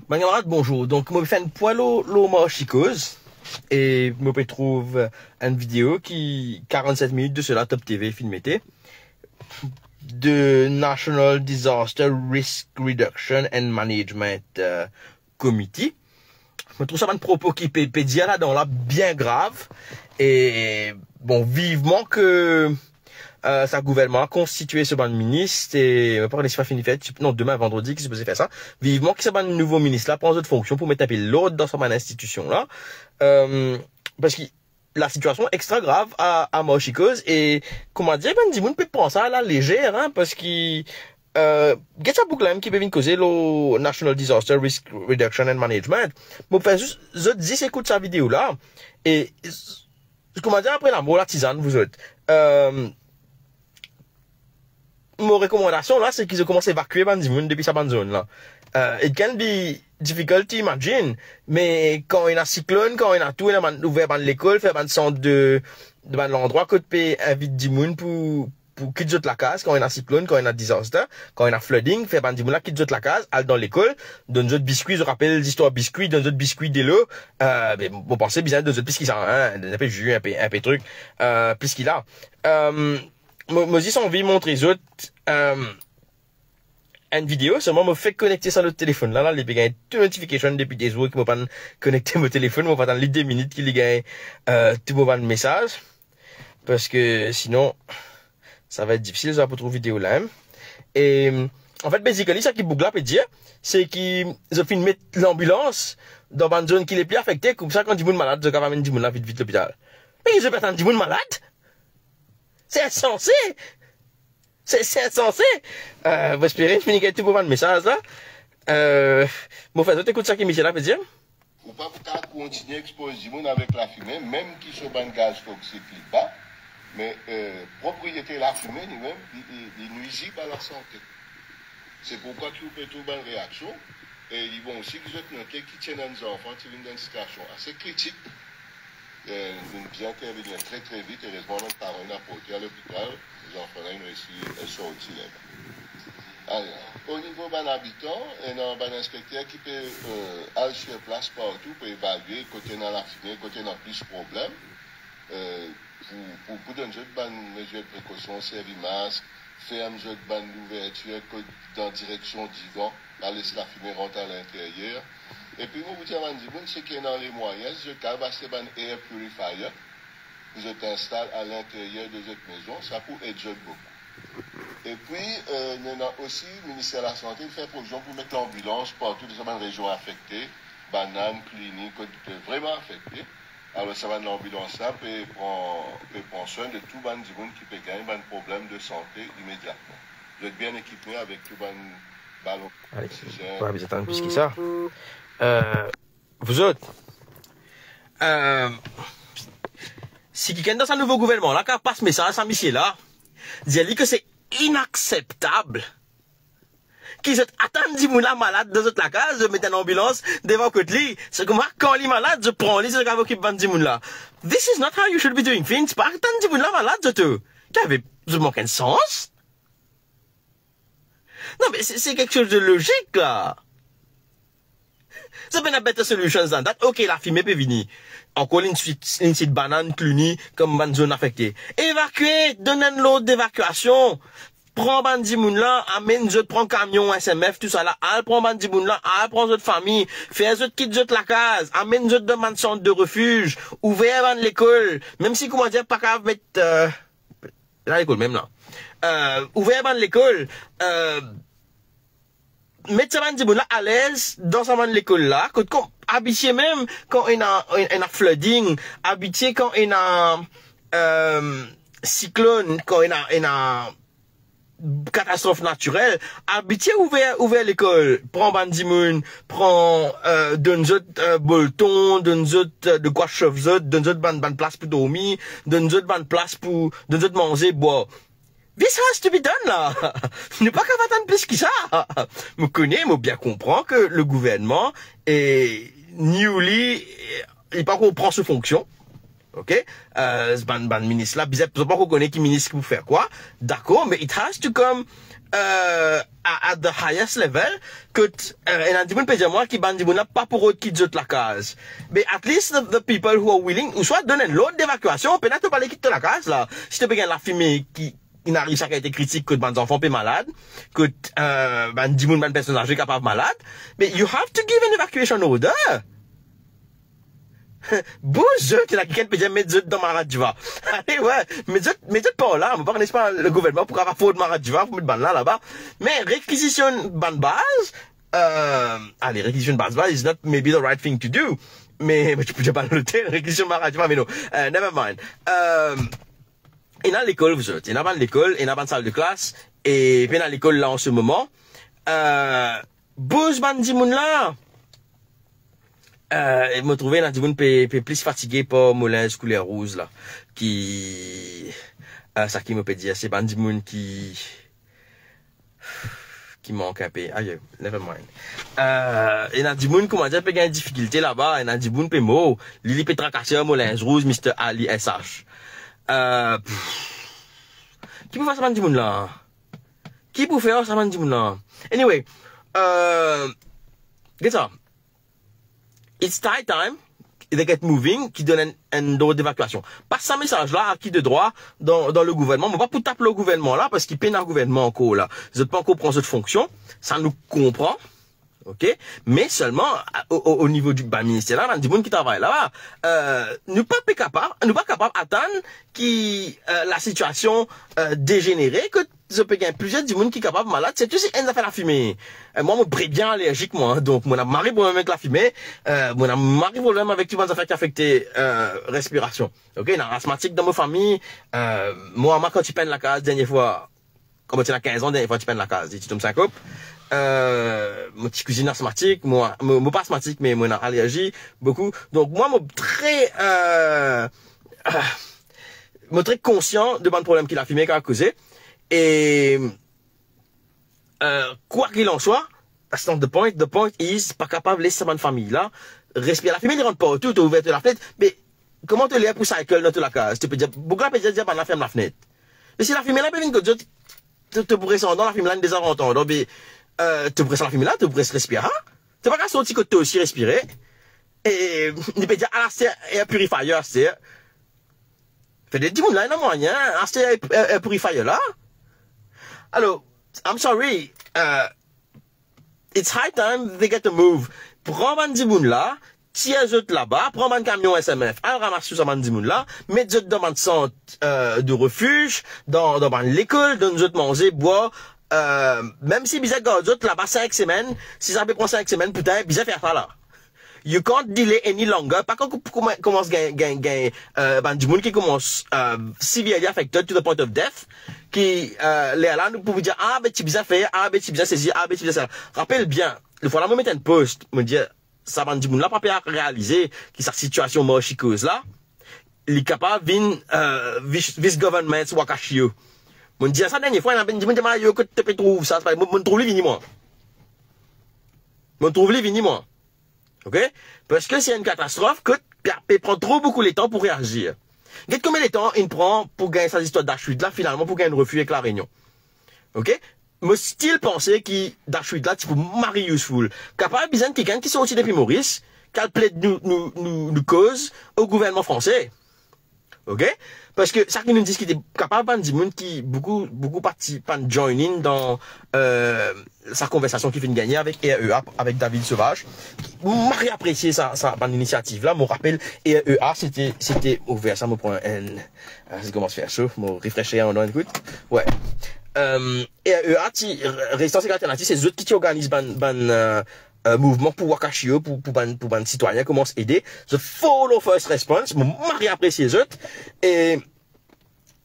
Mes camarades, bonjour. Donc, moi, je fais un poil au marchicose. Et moi, je trouve une vidéo qui, 47 minutes de cela, Top TV, filmé, de National Disaster Risk Reduction and Management Committee. Je trouve ça un propos qui peut dire là-dedans, là, bien grave. Et, bon, vivement que, sa gouvernement a constitué ce ban de ministre et pas les fini fait non demain vendredi qui se posait faire ça vivement que ce ban nouveau ministre là prend d'autres fonctions pour mettre un peu l'ordre dans son institution là parce que la situation est extra grave à Mochicose et comment dire ben dis-moi peut prendre ça à la légère hein parce que get ça boucle même qui peut venir causer le National Disaster Risk Reduction and Management bon faire juste je dis écoute sa vidéo là et comment dire après la mort la tisane vous autres mon recommandation là c'est qu'ils ont commencé à évacuer Bandimoun depuis sa bande zone là it can be difficult to imagine mais quand il y a un cyclone quand il y a tout il y a ouvert l'école faire un centre de l'endroit que tu peux inviter Dimoun pour quitter la case quand il y a un cyclone quand il y a un disaster quand il y a un flooding faire Bandimoun là quitter la case aller dans l'école donne d'autres biscuits je rappelle l'histoire biscuits donne d'autres biscuits de l'eau mais bon pensez bien de d'autres puisqu'ils sont un peu jus un peu truc puisqu'il a moi j'ai envie de montrer les autres une vidéo seulement me fait connecter ça le téléphone là les gars tout notification depuis des jours qui m'ont pas connecté mon téléphone on va attendre les 2 minutes qu'il y a tout mon message parce que sinon ça va être difficile ça pour trouver vidéo là et en fait basically ça qui boucle là peut dire c'est qu'ils ont fait mettre l'ambulance dans une zone qui est plus affectée comme ça quand du monde malade je vais mettre du monde là vite l'hôpital mais ils ont pas du monde malade. C'est insensé! C'est insensé! Vous espérez finir tout pour voir le message là? Bon, fait, écoute ça qui Michel a fait dire? Ou pas continuer à exposer le monde avec la fumée, même qui sont ban gaz toxique là-bas, mais propriété de la fumée, lui-même, il nuisible à la santé. C'est pourquoi tu peux tout bonne réaction, et ils vont aussi que vous noter qui tiennent les enfants qui viennent dans une situation assez critique. Bien intervenir très très vite, heureusement notre parent a porté à l'hôpital, les enfants ont réussi à sortir là-bas. Alors, au niveau d'un habitant, il y a un inspecteur qui peut aller sur place partout pour évaluer côté dans la fumée, côté dans plus de problèmes, pour donner une mesure de précaution, servir masque, faire une mesure d'ouverture dans la direction du vent, pour laisser la fumée rentrer à l'intérieur. Et puis, vous dire, ce qui est dans les moyens, je vais un air purifier, vous installez à l'intérieur de votre maison, ça peut aider beaucoup. Et puis, il y a aussi, le ministère de la Santé fait provision pour mettre l'ambulance partout dans les régions affectées, bananes, cliniques, vraiment affectées. Alors, ça va l'ambulance là, peut prendre soin de tout le monde qui peut gagner un problème de santé immédiatement. Vous êtes bien équipé avec tout le ballon. Allez, pas besoin d'attendre plus que ça. Vous autres, si quelqu'un dans un nouveau gouvernement, là, qui passe message à Michel, là, dit que c'est inacceptable qu'ils attendent du monde malade dans la case, de mettre une ambulance devant côté lit. C'est comme quand il est malade, je prends les gens qui vont du monde là. This is not how you should be doing things. Pas attendre du monde malade, je te. Ça manque un sens. Non, mais c'est quelque chose de logique, là. C'est bien une better solution than that. Ok, la fumée peut venir. Encore une suite banane, cluny, comme une zone affectée. Évacuer, donner l'autre d'évacuation. Prends bandimoun là, amène je prends camion, SMF, tout ça là. Al prends bandimoun là, al prends votre famille. Fais autres quitte la case. Amène je demande centre de refuge. Ouvert avant l'école. Même si, comment dire, pas qu'à mettre, là, l'école même là. Ouvert avant l'école, mettre ça bandimoun là à l'aise dans sa de l'école là. Habitué même quand il y a flooding, habitué quand il y a cyclone, quand il y a catastrophe naturelle, habitué ouvert l'école, prends bandimoun, prends donne autres bolton, donne autres de quoi chauffer, donne autres ban place pour dormir, donne autres ban place pour donne autres manger boire. This has to be done là. N'est pas qu'à attendre plus que ça. Me connais, me bien comprend que le gouvernement est newly, il pas qu'on prend sous fonction. OK? Ban ministre là, bizarre, pas qu'on connaît qui ministre pour faire quoi. D'accord, mais it has to come, at the highest level, que, et nan di moun pe dire moi, qui ban di moun là, pas pour autre qui dit la case. Mais at least the people who are willing, ou soit donner l'autre d'évacuation, peut-être pas les quitter la case là. Si tu peux la fumée qui n'arrive chaque été critique que ban enfants pe malade, que, ban di moun ban personne âgée capable malade, mais you have to give an evacuation order. Bonjour, qui a quelqu'un peut dire mettre dans ma radio. Allez, ouais, mais pas là, on pas pas le gouvernement pour avoir faux de ma radio, pour mettre ban là-bas. Mais réquisition ban base, allez, réquisition base is not maybe the right thing to do. Mais tu peux pas noter, réquisition ma radio, mais non, never mind. Il y a l'école, vous autres, il y a l'école, il y a une salle de classe, et puis il y a l'école là en ce moment. Bouge ban di moun là. Me trouver dans une plus fatigué par Moulin couleur rouge là ça qui me peut dire c'est bandi moun qui manque un peu aïe never mind et dans du monde comment dire peut gagner difficulté là-bas et dans du monde peut mot Lili Petracasser Moulin rouge Mr Ali SH qui peut faire ça bandi moun là qui peut faire ça bandi moun là anyway get ça. It's time they get moving, qui donne un ordre d'évacuation. Passe ce message-là à qui de droit dans le gouvernement. On va pas pour taper le gouvernement là, parce qu'il peine un gouvernement encore là. Vous n'êtes pas encore prendre cette fonction. Ça nous comprend. OK? Mais seulement, au niveau du ministère là, on a des gens qui travaillent là-bas. Nous pas capable d'attendre qui, la situation, dégénérée, que je peux gagner plusieurs du monde qui est capable malade, c'est tout si elle a fait la fumée. Moi, je suis bien allergique, moi. Donc, mon mari problème avec la fumée, mon mari problème avec tout le monde qui affecte, respiration. OK? Dans asthmatique dans ma famille, moi, quand tu peines la case, dernière fois, comme tu as 15 ans, dernière fois, tu peines la case, tu tombes syncope. Mon petit cousine asthmatique, moi pas asthmatique, mais moi, allergie, beaucoup. Donc, moi, très conscient de mon problème qu'il a fumé, qu'il a causé. Et quoi qu'il en soit, that's not the point. The point is pas capable de laisser ma famille là respirer. La fumée ne rentre pas tout, tu ouvert la fenêtre. Mais comment te l'air pour cycle dans toute la case? Tu peux dire, beaucoup de gens disent pas la ferme la fenêtre. Mais si la fumée là peut venir que te pourrais dans la fumée là déjà entendre. Donc te pourrais la fumée là, te pourrais respirer. C'est pas qu'à sortir que tu aussi respirer. Et il peut dire ah c'est air purifier c'est. Fait des gens là il y a moyen, c'est air purifier là. Alors, I'm sorry, it's high time they get to move. Prends bandi moun là, tiens eux là-bas, prends un camion SMF, al ramasse tout ça bandi moun là, mets eux dans un centre de refuge, dans l'école, donne eux manger, boire, même si bizarre garde eux là-bas 5 semaines, si ça peut prendre 5 semaines, putain, bizarre faire ça là. You can't delay any longer. Pas quand commence bandi moun qui commence severely affected to the point of death. Qui les là nous pouvons dire ah ben tu bizarre fait ah ben tu bizarre saisir ah ben tu bizarre ça rappelle bien il faut la me mettre un post me dire ça bandi moun là pas réaliser qui sa situation mochicose là il est capable vin vice government wakashio me dire ça dernière fois on a dit me yo que tu peux trouver ça me trouve vini moi OK parce que c'est une catastrophe que prend trop beaucoup de temps pour réagir. Qu'est-ce combien de temps il prend pour gagner cette histoire d'Achute là, finalement, pour gagner un refus avec la Réunion? OK? Me style penser qui, d'Achute là, tu peux Marie useful. Capable, besoin de quelqu'un qui sorti depuis Maurice, qui plaide nous cause au gouvernement français. OK? Parce que, ça qui nous dit qu'il est capable de monde qui, beaucoup participants join in dans, sa conversation qui vient de gagner avec EA, avec David Sauvage. Marie apprécié sa initiative là, me rappelle, EA, c'était ouvert, ça me prend ça commence à faire chaud, me rafraîchir en écoute. Ouais. EA, Résistance et Alternative, c'est eux autres qui organisent mouvement pour Wakashio, pour ban citoyens, commence à aider. The follow first response, me marie apprécié eux autres. Et,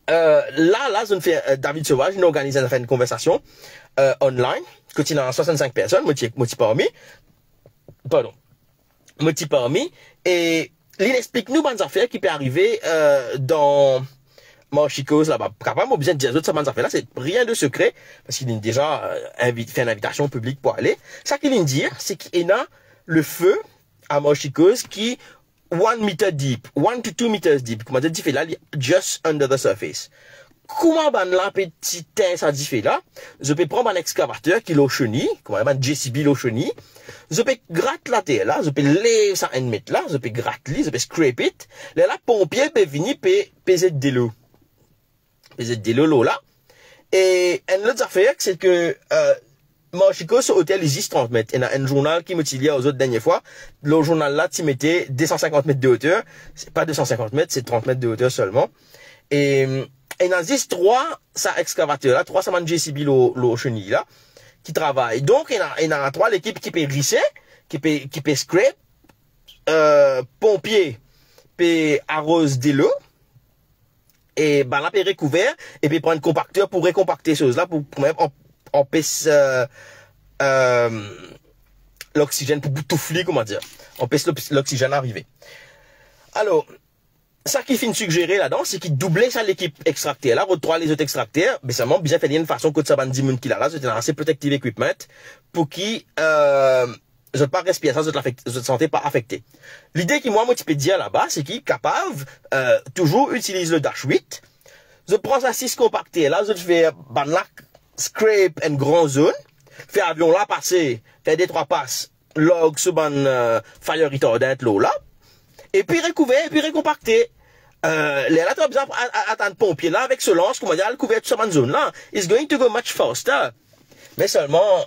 là, je fais, David Sauvage, nous organise une conversation, online, que tu as 65 personnes, et il explique nous bonnes affaires qui peut arriver, dans, Marchicos là-bas. Capable, moi, besoin de dire autres, ça bonnes affaires là, c'est rien de secret, parce qu'il a déjà, fait une invitation publique pour aller. Ça qu'il vient de dire, c'est qu'il y a le feu à Marchicos qui, 1 meter deep, 1 to 2 meters deep, comment dire, dit fait là, just under the surface. Comment ban la petit teint ça dit fait là, je peux prendre un excavateur qui l'au chenille, comment dire, un JCB l'au chenille, je peux gratter la terre là, je peux lever ça 1 mètre là, je peux gratter, je peux scrape it, là, pompier peut venir peser de l'eau. Peser de l'eau là. Et une autre affaire, c'est que, Moshiko, ce hôtel, il existe 30 mètres. Il y a un journal qui me dit aux autres dernières fois. Le journal là, tu mettais 250 mètres de hauteur. C'est pas 250 mètres, c'est 30 mètres de hauteur seulement. Et il y a 3, ça excavateur là, 3 ça man JCB l'eau chenille là, qui travaille. Donc, il y a 3 l'équipe qui peut risser, qui peut scrape, pompier, peut arrose de l'eau. Et, ben, là, peut recouvert, et puis prendre un compacteur pour récompacter choses là, pour même empêcher, l'oxygène, pour boutouffler, comment dire. Empêcher l'oxygène arriver. Alors, ça qui finit suggérer là-dedans, c'est qu'il doublait ça l'équipe extracteur là, retrouver les autres extracteurs, mais ça m'a bien fait d'une façon que ça va 10 moun qui là, c'est un assez protective equipment, pour qui, je pas respirer ça, je te sentais pas affecté. L'idée qui moi tu peux dire là-bas, c'est qu'il est capable, toujours utiliser le dash 8. Je prends ça 6 compactés là, je fais, ban là, scrape une grande zone, fait avion là passer, fait 2-3 passes, log ce ban, fire retardant l'eau là, et puis recouvert, et puis recompacter. Là, tu as besoin d'attendre pompier là, avec ce lance, comment dire, le couvert de cette zone là, it's going to go much faster. Mais seulement,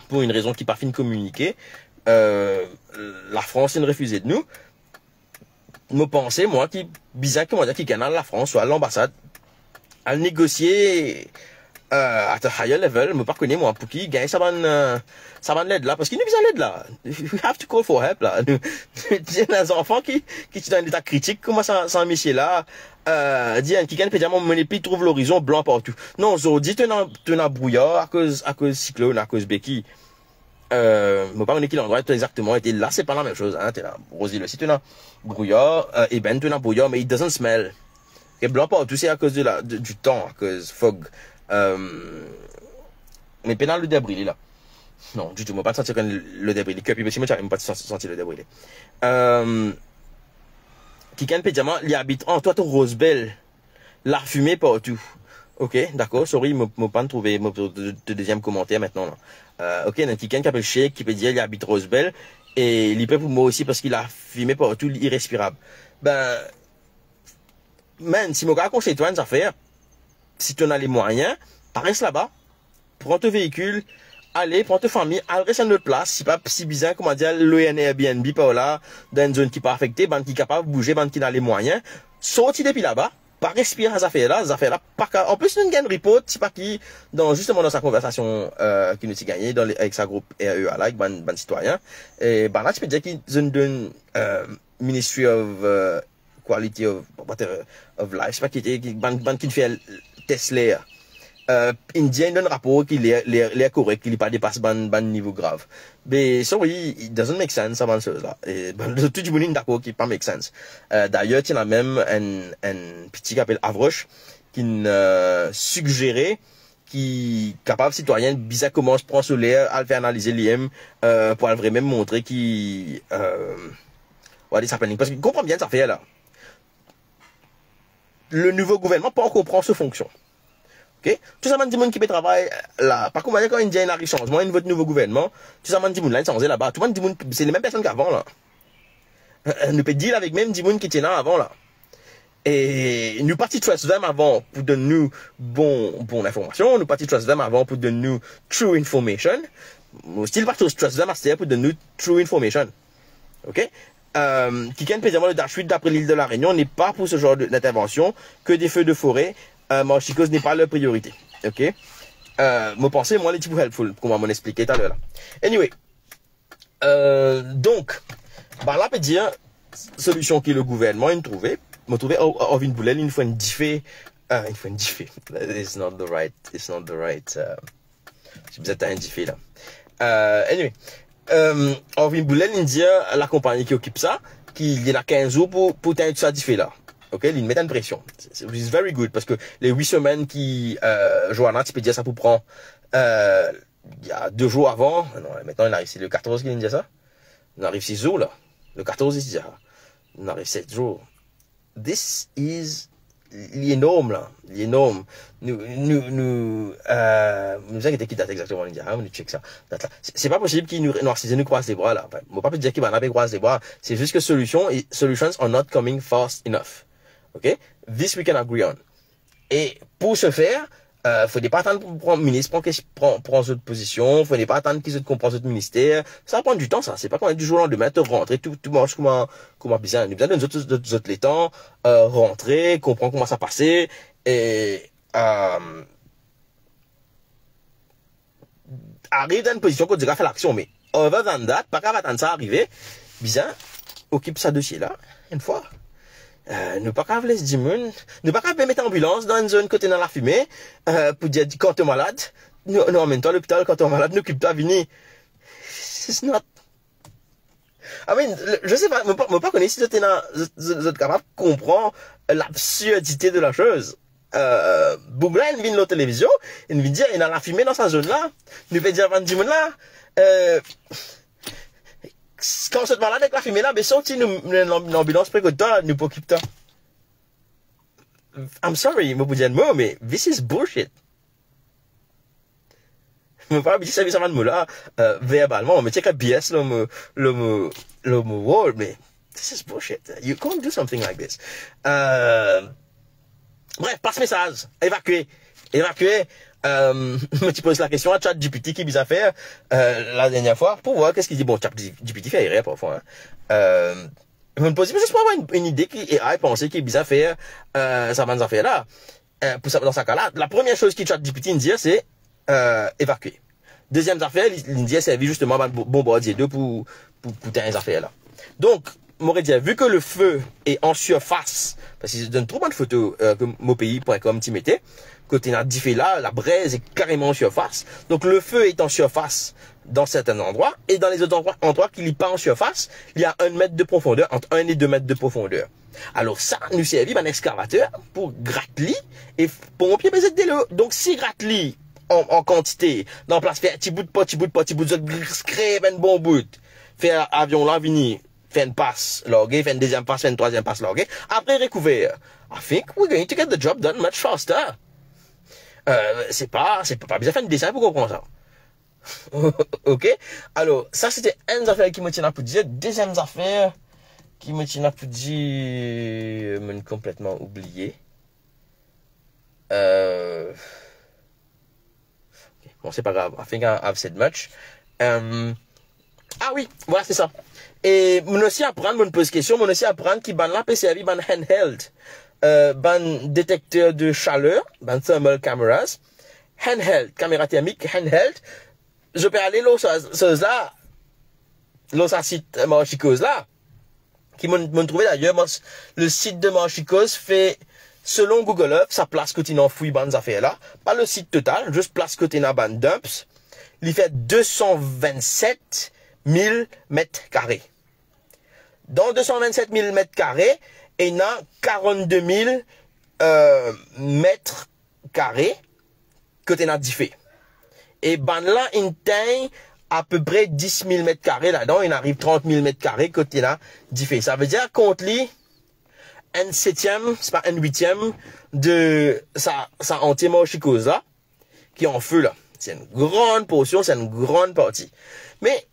pour une raison qui pas fine communiquer, la France a refusé de nous. Me penser, moi, qui, bizarre, comment dire, qui canal la France, soit l'ambassade, à négocier, à un higher level, me pas connaître, moi, pour qui gagne ça va l'aide là, parce qu'il nous besoin l'aide là. We have to call for help là. Il y a des enfants qui sont dans un état critique, comment ça, un monsieur là, dit, qui gagne, pédiamment, puis trouve l'horizon blanc partout. Non, aujourd'hui, tu as brouillard à cause cyclone, à cause béquille. Mais pas on est qui l'endroit exactement, et là, c'est pas la même chose, hein, t'es là, Rosie, le site, tu as brouillard, et ben, tu as brouillard, mais it doesn't smell. Et blanc partout, c'est à cause du temps, à cause fog. Mais pénal le débris, là. Non, du tout, moi, pas sentir le débris, que puis, moi, j'arrive pas sentir le débris. Qui peut dire, il habite, toi, ton Rosebell, la fumée partout. Ok, d'accord, sorry, je pas trouvé de deuxième commentaire maintenant, là. Ok, il y a un quelqu'un qui appelle Sheikh, qui peut dire, il habite Rosebell, et il peut pour moi aussi parce qu'il a fumé partout, irrespirable. Ben, man, si mon gars conseille toi une affaire, si tu en as les moyens, reste là-bas, prends ton véhicule, allez, prends ta famille, allez, reste à une autre place, c'est pas si bizarre, comment dire, le Airbnb, par là, dans une zone qui n'est pas affectée, bande qui est capable de bouger, bande qui a les moyens, sorti depuis là-bas, pas respirer à ces affaires-là, pas en plus, nous gagne report, c'est pas qui, justement dans sa conversation, qui nous a gagné, avec sa groupe REA, là, avec ban citoyen, et, là, tu peux dire qu'ils ont donné, Ministry of, Quality of Life, c'est pas qui était, ban qui fait Tesla, Indien donne rapport qu'il est correct, qu'il n'est pas dépasse ban niveau grave. Mais ça oui, it doesn't make sense avant chose là. Et tout le monde est d'accord qu'il pas make sense. D'ailleurs, il y a même un petit qui s'appelle Avroche qui suggérait qui capable citoyen bizarre comment se prend solaire à le faire analyser l'IM pour vraiment montrer qui what is happening parce qu'il comprend bien ça fait là. Le nouveau gouvernement pas encore prend ses fonctions. Okay? Tout ça, dit monde qui peut travailler là. Par contre, quand il y a un changement, il y a votre nouveau gouvernement, tout ça, dit monde là, il là-bas. Tout le monde dit monde, c'est les mêmes personnes qu'avant là. Nous peut dire avec même dit monde qui étaient là avant là. Et nous partis trust them avant pour donner nous bon information. Nous partis trust them avant pour donner nous true information. Nous still partis trust them pour donner nous true information. Ok? Qui peut dire le dash 8 d'après l'île de la Réunion n'est pas pour ce genre d'intervention que des feux de forêt. Moshiko n'est pas leur priorité. Ok? Moi pensez, moi, les types helpful, comme on m'a expliqué tout à l'heure là. Anyway. Donc, bah là, peut dire, solution qui le gouvernement a trouvé. M'a trouvé, une boulelle, une fois une diffé. It's not the right, j'ai besoin d'un diffé là. Anyway. Une boulelle, il dit, la compagnie qui occupe ça, qu'il y en a 15 jours pour t'aider ça diffé là. Ok, il met une pression. C'est very good parce que les 8 semaines qui, Johanna, tu peux dire ça pour prendre, il y a 2 jours avant, non, maintenant il arrive, c'est le 14 qu'il dit ça. Il arrive 6 jours là. Le 14, il se dit, ah, on arrive 7 jours. This is l'énorme, là. L'énorme. Nous inquiétons qui date exactement, on dit, ah, on check ça. C'est pas possible qu'ils nous croisent les bras, là. Enfin, on va pas dire qu'ils vont aller croiser les bras. C'est juste que solutions are not coming fast enough. OK? This we can agree on. Et pour ce faire, faut pas attendre pour prendre ministre, prend cette position, faut pas attendre qu'ils comprennent ce ministère. Ça va prendre du temps, ça. C'est pas comme du jour au lendemain, te rentrer, tout marche comment bien. Nous besoin de nous autres les temps, rentrer, comprendre comment ça passait, et, arrive dans une position qu'on dirait faire l'action, mais, other than that, pas qu'à attendre ça arriver, bien, occupe ça dossier là, une fois. Ne pas qu'à laisser 10 moun, ne pas qu'à mettre ambulance dans une zone côté dans la fumée, pour dire, quand t'es malade, nous emmène toi à l'hôpital, quand t'es malade, nous occupe toi, vini. It's not. I mean, je sais pas, me pas connaître si vous êtes capable de comprendre l'absurdité de la chose. Bougla, il vient de la télévision, il vient dire, il a la fumée dans sa zone là, nous fait dire 20 moun là, quand vous êtes malade avec la fumée là, mais sorti l'ambulance précoteur, nous pour occuper. I'm sorry, je vous dis un mot, mais this is bullshit. Je ne veux pas dire ça va de mot là, verbalement, mais check a BS le mot word, mais this is bullshit. You can't do something like this. Bref, passe message, évacuer. Je me pose la question à ChatGPT qui vise à faire la dernière fois pour voir qu'est-ce qu'il dit. Bon, ChatGPT fait erreur parfois. Je me pose juste pour avoir une idée qui est penser qu'il vise à faire ça va nous affaire là. Pour ça, dans ce cas-là, la première chose que ChatGPT nous dit c'est évacuer. Deuxième affaire, il dit c'est justement bombardier d'eau pour tes affaires là. Donc m'aurait dit, vu que le feu est en surface, parce qu'il donne trop bonnes photos que mopays.com t'y mettait, côté n'a diffé là, la braise est carrément en surface. Donc le feu est en surface dans certains endroits, et dans les autres endroits qui n'est pas en surface, il y a 1 mètre de profondeur, entre 1 et 2 mètres de profondeur. Alors ça, nous servit un excavateur pour gratter et pour mon pied baiser de l'eau. Donc si gratter en quantité, dans place faire petit bout de pot, petit bout de scrape un bon bout, faire avion là, venir, faire une passe, loguer, faire une deuxième passe, faire une troisième passe, loguer. Après recouvert, I think we're going to get the job done much faster. C'est pas bien faire un dessin pour comprendre ça. Ok? Alors, ça c'était une affaire qui me tient à pour dire. Deuxième affaire qui me tient à pour dire, me complètement oublié. Okay. Bon, c'est pas grave. I think I've said much. Ah oui, voilà, c'est ça. Et, mon aussi apprendre, mon pose question, mon aussi apprendre qui ban là peut servir ban handheld. Ban détecteur de chaleur, ban thermal cameras, handheld, caméra thermique, handheld. Je peux aller là, ça site Marchicose là, qui m'ont trouvé d'ailleurs, le site de Marchicose fait, selon Google Earth, sa place que tu n'en fouilles ban affaires là, pas le site total, juste place que tu n'as ban dumps, il fait 227 000 mètres carrés. Dans 227 000 mètres carrés, il y a 42 000 mètres carrés que tu as diffé. Et ben là, il y a à peu près 10 000 mètres carrés là-dedans, il arrive 30 000 mètres carrés que tu as diffé. Ça veut dire qu'on lit un septième, c'est pas un huitième de sa entièrement chicose là, qui est en feu là. C'est une grande portion, c'est une grande partie. Mais,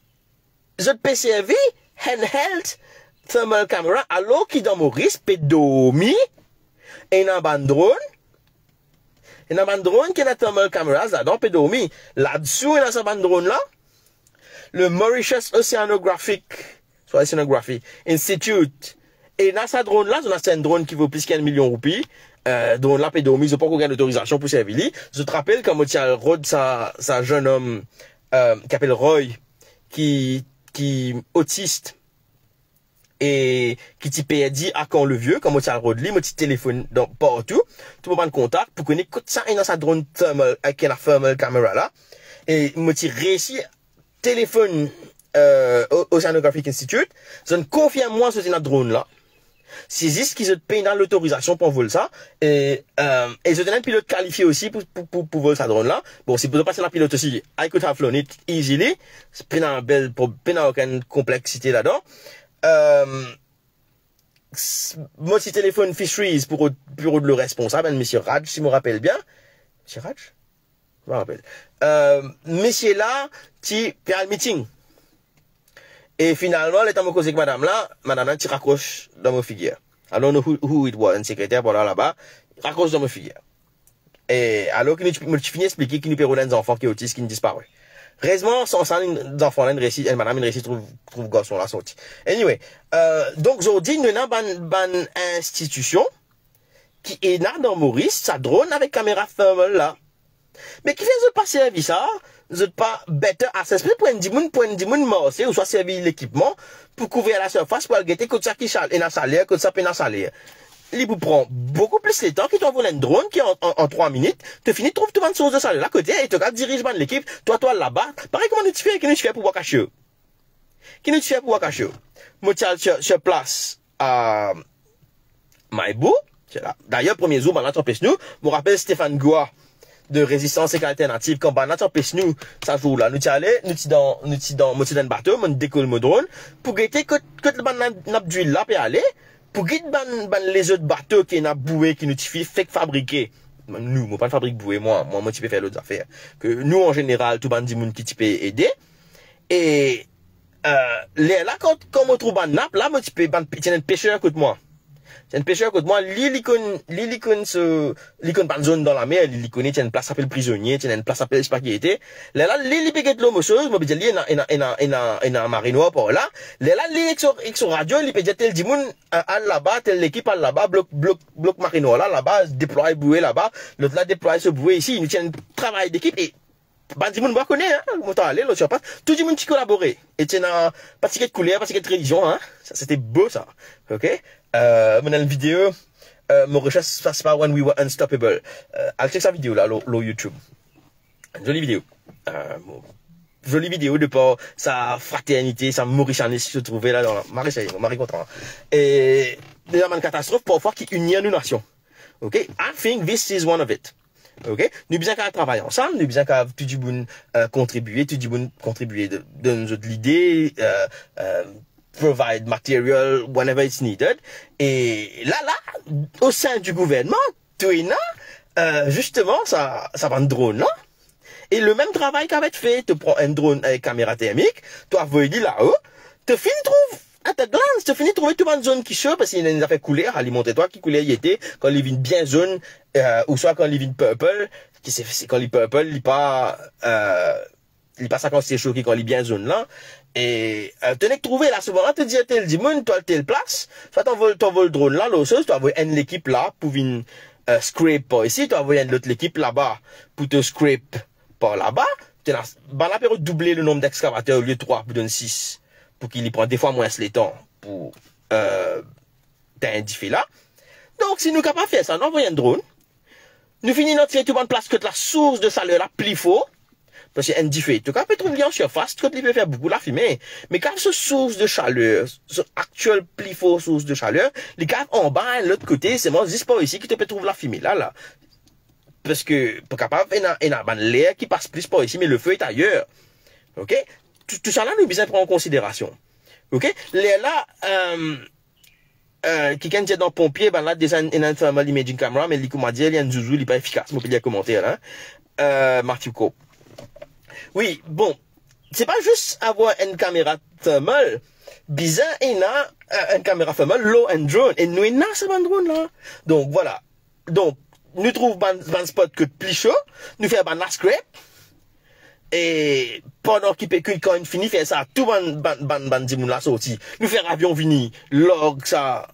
je PCV, handheld, thermal camera, alors qu'il dans Maurice, peut dormir, et dans un drone, qui a thermal cameras là-dedans, peut dormir. Là-dessous, dans ce drone là, le Mauritius Oceanographic Institute, et dans ce drone là, c'est un drone qui vaut plus qu'1 million de roupies, drone là peut dormir, ils n'ont pas aucune autorisation pour servir. Je te rappelle, quand tu as Rod, sa jeune homme, qui s'appelle Roy, qui autiste, et qui t'y dit à quand le vieux, comme tu as le Rodley, moi tu téléphone partout, tu peux prendre contact pour connaître ça et dans sa drone thermal, avec la thermal caméra là, et moi tu réussis téléphone, Oceanographic Institute, je ne confirme moi sur notre drone là. C'est juste qu'ils ont payé dans l'autorisation pour voler ça, et ils ont un pilote qualifié aussi pour voler sa drone là. Bon, si vous passez la pilote aussi, I could have flown it easily, c'est pas aucune complexité là-dedans. Moi, si téléphone Fisheries pour le responsable, monsieur Raj, si je me rappelle bien. Monsieur Raj? Je me rappelle. Monsieur là, qui fait un meeting. Et finalement, l'état me cause avec madame là, tu raccroches dans mon figure. I don't know who it was, un secrétaire pour là-bas, raccroche dans mon figure. Et alors que tu finis d'expliquer qu'il nous a des enfants qui sont autistes, qui ne disparuent. Heureusement, sans ça, les enfants là, madame, une réussite trouve garçon là sorti. Anyway, donc, aujourd'hui, nous avons une institution qui est là dans Maurice, ça drone avec caméra thermal là. Mais qui fait pas servir ça, vous n'êtes pas better access pour un dimoun morcer ou soit servir l'équipement pour couvrir la surface pour guetter que ça qui chale et la salaire, que ça peut la salaire. Il vous prend beaucoup plus de temps qui t'envoie un drone qui en 3 minutes, te finit trouve tout une source de salaire à côté et te regarde dirige l'équipe, toi là-bas. Pareil comment tu fais, qui tu fais pour voir cacher. Qui tu fais pour voir cacher. Moi je place à Maïbou, c'est là. D'ailleurs premier jour, ben là t'empêches nous, me rappelle Stéphane Goua de résistance et alternative quand ben là t'empêches nous ça jour là, nous t'y allais, nous t'y dans un bateau, on décolle mon drone pour guetter que le ban n'a d'huile là peut aller. Pour guider les autres bateaux qui n'a boué, qui nous fait fabriquer. Nous, moi pas fabrique boué, moi tu peux faire l'autre affaire. Que nous, en général, tout le monde qui peut aider. Et, là, quand on trouve un nappe, là, moi tu peux, tiens un pêcheur, écoute-moi. C'est un pêcheur, écoute-moi, l'icône pas zone dans la mer, l'icône, tiens une place s'appelle prisonnier, tiens une place s'appelle spaghetti. Là, l'ipéguette l'homme chose, moi, je dis, il y a un marinois par là. Là, avec son radio, il peut dire, tel dimoun, là-bas, telle l'équipe, là-bas, bloc marinois, là-bas, déploie bouée, là-bas, l'autre là, déploie ce bouée ici, il nous tient un travail d'équipe et, bah, du monde, moi, connaît, hein, comment t'as allé, l'autre sur passe, tout le monde qui collaborait. Et tiens, pas de couleur, pas de religion, hein. Ça, c'était beau, ça. Ok? Mon vidéo, mon recherche se passe par When We Were Unstoppable. Allez check sa vidéo là, le YouTube. Jolie vidéo. Jolie vidéo de par sa fraternité, sa mauritianisme qui se trouvait là dans la Marie content. Et, déjà, une catastrophe parfois qui unit nos nations. Ok? I think this is one of it. Ok? Nous bien qu'à travailler ensemble, nous bien qu'à tout du bon contribuer, de nos autres idées, provide material whenever it's needed. Et là, au sein du gouvernement, justement, ça va un drone, là. Et le même travail qu'avait fait, tu prends un drone avec caméra thermique, tu as voyé là-haut, tu finis trouve, à ta glance, tu finis trouver toute une zone qui chaud, parce qu'il y a une affaire couler, alimenter toi qui coulait y était, quand il vient bien zone, ou soit quand il vient purple, qui c'est quand il purple, il pas ça quand c'est chaud, quand il bien zone là, et, tenais que trouver là, souvent, te dire, tel dimon, toi, telle place, soit t'envoies le drone là, l'autre chose, tu envoies l'équipe là, pour venir, scrape par ici, tu envoies l'autre l'équipe là-bas, pour te scrape par là-bas, tu as, la période doubler le nombre d'excavateurs au lieu de 3, pour donner 6, pour qu'il y prend des fois moins les temps, pour, t'indiquer là. Donc, si nous sommes capables de faire ça, nous envoyons un drone, nous finissons notre fait tout bonne place que la source de chaleur là, plus fort, parce que indiffé, tu peux trouver en surface, tu peux faire beaucoup la fumée. Mais quand ce source de chaleur, ce actuel plus fort source de chaleur, les gars en bas, l'autre côté, c'est moi, juste pas ici que tu peux trouver la fumée, là. Parce que, pour capable, il y a l'air qui passe plus par ici, mais le feu est ailleurs. Ok? Tout ça là, nous besoin prendre en considération. Ok? L'air là, qui quand dans pompier, ben là, déjà, il y a un thermal imaging camera, mais il m'a dit, il y a un zouzou, il est pas efficace, moi, il y a un commentaire, hein. Martico. Oui, bon, c'est pas juste avoir une caméra thermale. Bizarre, il y a une caméra thermale, low and drone. Et nous, il y a ce drone là. Donc, voilà. Donc, nous trouvons un spot que plus chaud. Nous faisons un scrape. Et pendant quand il finit faire ça, tout ban dimoun là sorti. Nous faisons avion vini, log ça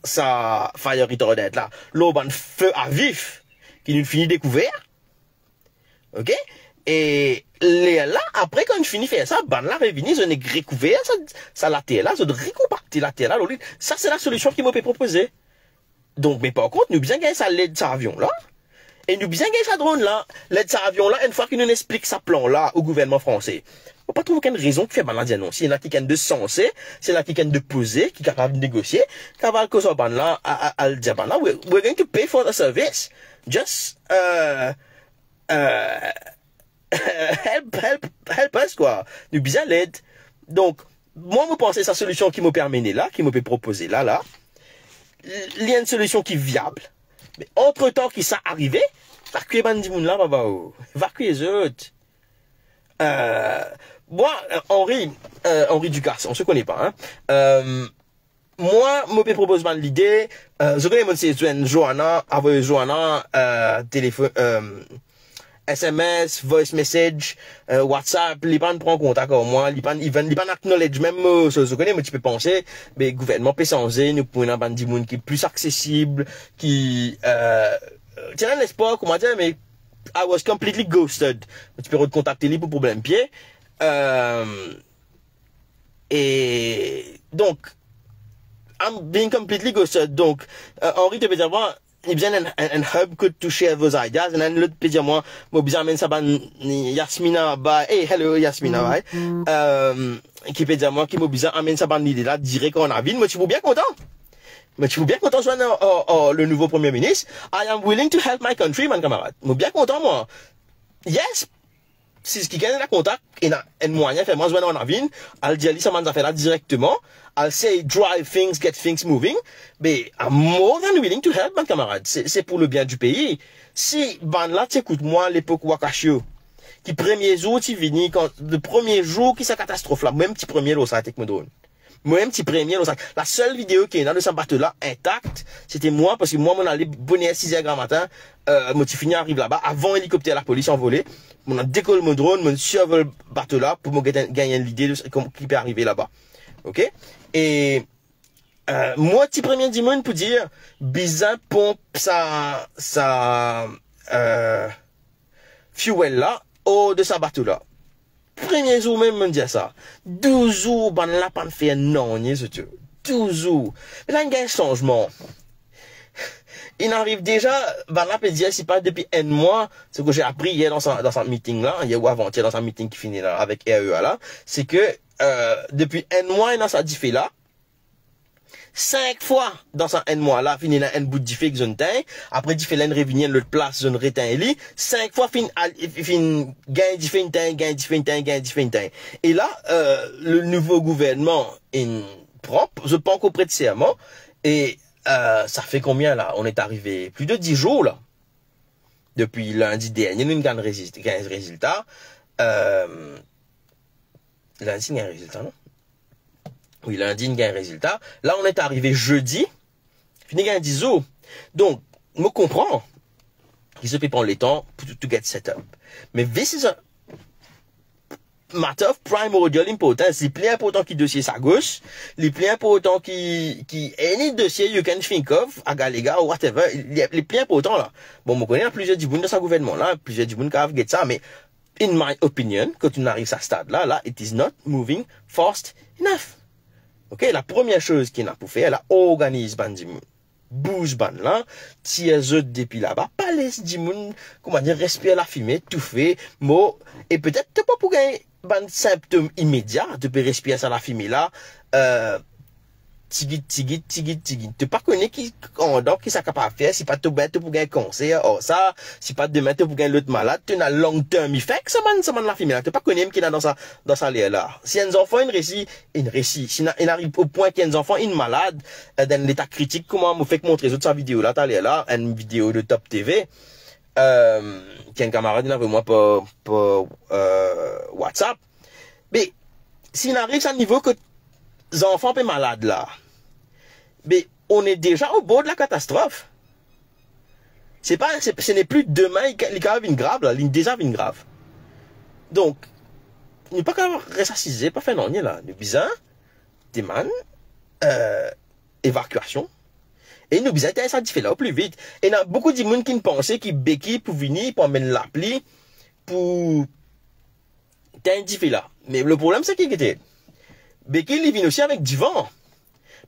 fire retardant là. L'eau ban feu à vif. Qui nous finit découvert. Ok? Et là, après, quand je finis de faire ça, ben là, revenir, je n'ai recouvert ça la terre là, je dois recompacter la terre là, ça c'est la solution qui m'a proposée. Donc, mais par contre, nous bien gagner ça l'aide ça avion là, et nous bien gagner ça drone là, l'aide ça avion là, une fois qu'il nous explique ça plan là au gouvernement français. On pas trouver aucune raison qui fait ben là dire non. C'est là qui de sensé, c'est là qui de poser, qui est capable de négocier, capable que ça ben là, à dire ben là, we're going to pay for the service. Just, help us, quoi. Nous bien l'aide. Donc, moi, je pense sa solution qui me permet là, qui me peut proposer là, il y a une solution qui est viable. Mais entre-temps, qui ça arrivé, évacuer bandi moun là, évacuer les autres. Moi, Henri Ducasse, on se connaît pas, hein. Moi, je me propose l'idée, je connais mon c'est Johanna, avec Johanna, téléphone, SMS, voice message, WhatsApp, il pas prend contact avec moi, il pas acknowledge même, je connais, mais tu peux penser, mais gouvernement peut changer, nous pouvons avoir des gens qui est plus accessible, qui, tu as un espoir, comment dire, mais I was completely ghosted. Tu peux recontacter lui pour problème pied, et donc, I'm being completely ghosted. Donc, Henri te peut dire, moi, il y a besoin d'un hub to share vos ideas. Et l'autre peut dire, moi, je besoin d'amener ça, Yasmina, hey, hello, Yasmina, right? Qui peut dire, moi, qui m'a besoin d'amener ça, l'idée là, direct en avis. Moi, tu es bien content. Mais tu es bien content, le nouveau premier ministre. I am willing to help my country, mon camarade. Je suis bien content, moi. Yes. Si ce qui gagne la contact, il y a un moyen, fait moi, je vais en avis, elle dit, ça m'a fait là directement, elle say, drive things, get things moving, mais I'm more than willing to help, mon camarade. C'est pour le bien du pays. Si, ben là, tu écoutes moi, l'époque Wakashio, qui premier jour, tu viens, quand, le premier jour, qui sa catastrophe là, même petit premier, là, ça a été que me donne. Moi-même, petit premier, là, la seule vidéo qui est là de ce bateau-là, intacte, c'était moi, parce que moi, mon allé bonnet à 6h grand matin, mon petit fini arrive là-bas, avant hélicoptère, la police envolée, mon a décolle mon drone, mon survole le bateau-là, pour me gagner l'idée de ce qui peut arriver là-bas. Ok? Et, moi, petit premier dimanche, pour dire, bizarre pompe, fuel là, haut de sa bateau-là. Premier jour même, me dit ça. 12 jours, ben là, pas me faire non, ni ce Dieu. 12 jours. Mais là, il y a un changement. Il arrive déjà, ben là, peut dire, si pas depuis un mois, ce que j'ai appris hier dans sa meeting là, hier ou avant-hier dans sa meeting qui finit là, avec REA là, c'est que, depuis un mois, il a sa diffé là, 5 fois dans un mois là, fini dans un bout de diffé que je ne t'ai, après diffé là, revenir l'autre place, je ne rétain li, 5 fois fin, gain diffé, gain diffé. Et là, le nouveau gouvernement, il prend, je pense qu'auprès de serment, et, ça fait combien là? On est arrivé plus de 10 jours là. Depuis lundi dernier, nous avons un résultat. Lundi, il y a un résultat, non? Oui, lundi, il y a un résultat. Là, on est arrivé jeudi. Fini, il y a 10 jours. Donc, je comprends qu'ils se prennent le temps pour to get set up. Mais this is a matter of primordial importance. Les plus importants qui dossier sa gauche, les plus importants qui any dossier you can think of, à Galega ou whatever, les plus importants là. Bon, je connais plusieurs dibounes de ce gouvernement là, plusieurs dibounes qui ont fait ça, mais in my opinion, quand on arrive à ce stade là, it is not moving fast enough. Ok, la première chose qu'il a pour faire, elle organise bandimoun. Bouge ban là, tire eux depuis là-bas, pas laisse dimoun, comment dire, respire la fumée, tout fait, mot, et peut-être pas pour gagner ban symptômes immédiats, tu peux respirer ça la fumée là, tigit. Tu pas connais qui, donc, qui ça capable de faire, si pas tout bête pour gagner cancer, or ça, si pas demain pour gagner l'autre malade, tu as long term effect, ça man la fumée là, tu pas connais qui est dans sa l'air là. Si un enfant, il réussit, si il arrive au point qu'il y a un enfant, il est malade, dans l'état critique, comment me fait montrer toute sa vidéo là, t'as l'air là, une vidéo de Top TV, qui est un camarade, il a avec moi pour WhatsApp. Mais, s'il arrive à un niveau que les enfants sont malades là, mais on est déjà au bord de la catastrophe. Ce n'est plus demain, il y a une grave là, il y a déjà une grave. Donc, il n'est pas qu'à ressassiser, pas faire non, là. Nous besoin, demande, évacuation. Et nous besoin de ça fait là au plus vite. Et il y a beaucoup de gens qui pensaient qu'ils béquillent pour venir, pour amener l'appli, pour t'indiquer là. Mais le problème c'est qu'il était. Béquille, il vient aussi avec du vent.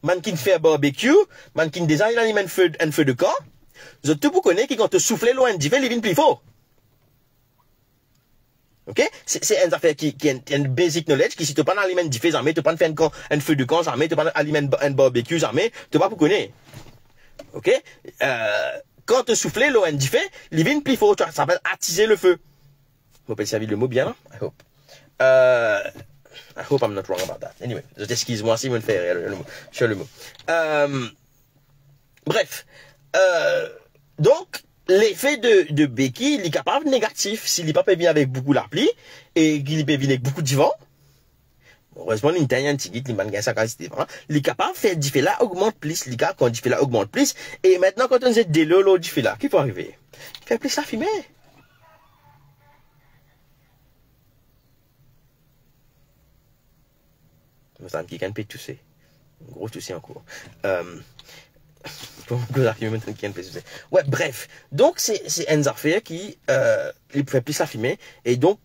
Man qui fait barbecue, man qui déjà il a un feu de camp. Je tout vous connaissez qui quand te souffle loin du feu, il vient plus fort. Ok? C'est une affaire qui est une basic knowledge, qui si tu pas dans l'aliment du feu, jamais, tu pas faire un feu de camp, jamais, tu pas dans l'aliment un barbecue, jamais, tu pas vous connaître. Ok? Quand te souffle loin du feu, il vient plus fort, ça s'appelle attiser le feu. Vous pouvez servir le mot bien, I hope. I hope I'm not wrong about that. Anyway, je t'excuse-moi si je me fais le mot. Je le mot. Bref. Donc, l'effet de Becky, il est capable négatif s'il n'est pas bien avec beaucoup la pluie et qu'il est bien avec beaucoup de vent. Heureusement, il y a un petit guide, il est capable de faire du fait là augmente plus, il quand du fait là augmente plus. Et maintenant, quand on dit de l'eau du fait là, qui peut arriver? Il fait plus la fumée. Ça me dit qu'il peut tousser. Gros tousser en cours. Ouais, bref. Donc, c'est une affaire qui, il fait plus la fumée. Et donc,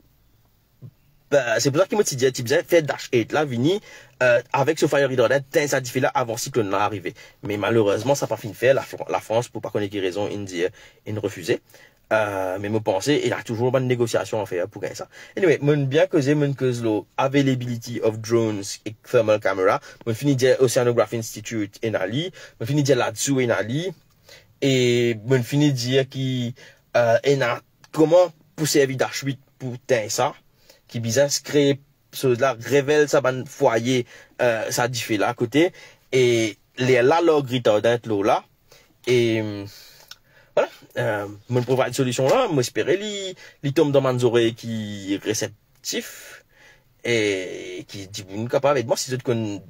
c'est pour ça qu'il m'a dit, tu faisais faire dash 8 là, vini, avec ce fire hydrant, t'as ça dit là avant cyclone là arrivé. Mais malheureusement, ça n'a pas fini de faire. La France, pour pas connaître qui raison, il refusait. Mais me penser, il a toujours une négociation à faire pour gagner ça. Anyway, mon bien causé, mon cause lo availability of drones et thermal camera. Mon fini dire Oceanography Institute en Ali. Mon fini dire là-dessous en Ali. Et mon fini dire qui, comment pour servir d'H8 pour teindre ça. Qui bizarre créer cela révèle ça ban foyer ça dit fait là à côté et les là log retardant l'eau là et voilà mon provide une solution là moi espérer li tombe dans mes oreilles qui réceptif et qui dit vous capable avec moi si vous connaissez